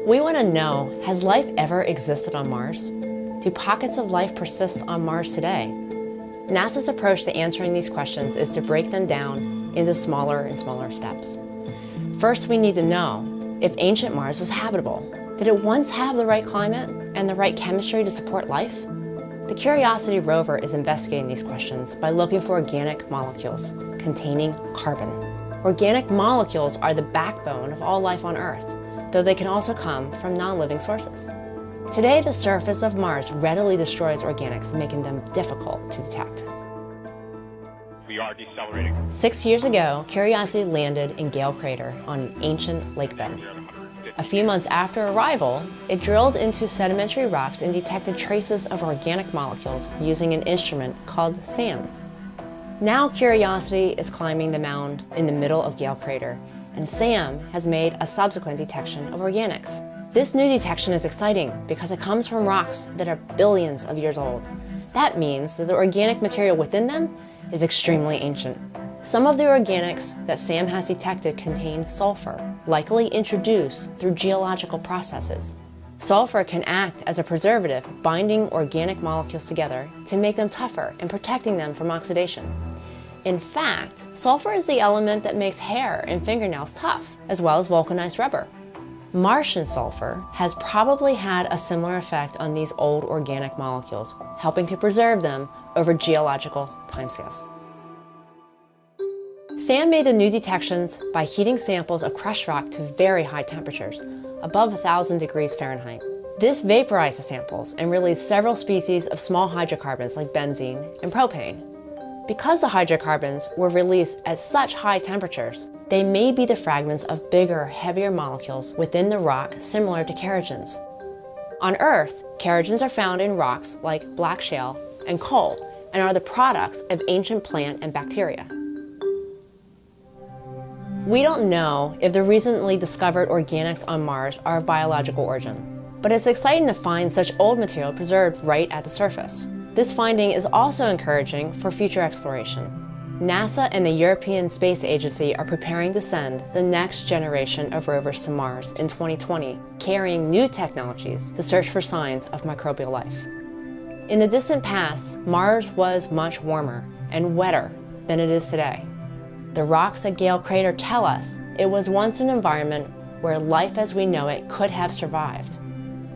We want to know, has life ever existed on Mars? Do pockets of life persist on Mars today? NASA's approach to answering these questions is to break them down into smaller and smaller steps. First, we need to know if ancient Mars was habitable. Did it once have the right climate and the right chemistry to support life? The Curiosity rover is investigating these questions by looking for organic molecules containing carbon. Organic molecules are the backbone of all life on Earth, though they can also come from non-living sources. Today, the surface of Mars readily destroys organics, making them difficult to detect. We are decelerating. 6 years ago, Curiosity landed in Gale Crater on an ancient lake bed. A few months after arrival, it drilled into sedimentary rocks and detected traces of organic molecules using an instrument called SAM. Now Curiosity is climbing the mound in the middle of Gale Crater, and SAM has made a subsequent detection of organics. This new detection is exciting because it comes from rocks that are billions of years old. That means that the organic material within them is extremely ancient. Some of the organics that SAM has detected contain sulfur, likely introduced through geological processes. Sulfur can act as a preservative, binding organic molecules together to make them tougher and protecting them from oxidation. In fact, sulfur is the element that makes hair and fingernails tough, as well as vulcanized rubber. Martian sulfur has probably had a similar effect on these old organic molecules, helping to preserve them over geological timescales. SAM made the new detections by heating samples of crushed rock to very high temperatures, above 1,000 degrees Fahrenheit. This vaporized the samples and released several species of small hydrocarbons like benzene and propane. Because the hydrocarbons were released at such high temperatures, they may be the fragments of bigger, heavier molecules within the rock similar to kerogens. On Earth, kerogens are found in rocks like black shale and coal and are the products of ancient plant and bacteria. We don't know if the recently discovered organics on Mars are of biological origin, but it's exciting to find such old material preserved right at the surface. This finding is also encouraging for future exploration. NASA and the European Space Agency are preparing to send the next generation of rovers to Mars in 2020, carrying new technologies to search for signs of microbial life. In the distant past, Mars was much warmer and wetter than it is today. The rocks at Gale Crater tell us it was once an environment where life as we know it could have survived.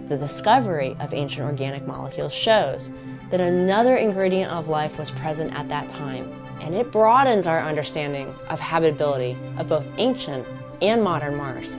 The discovery of ancient organic molecules shows that another ingredient of life was present at that time, and it broadens our understanding of habitability of both ancient and modern Mars.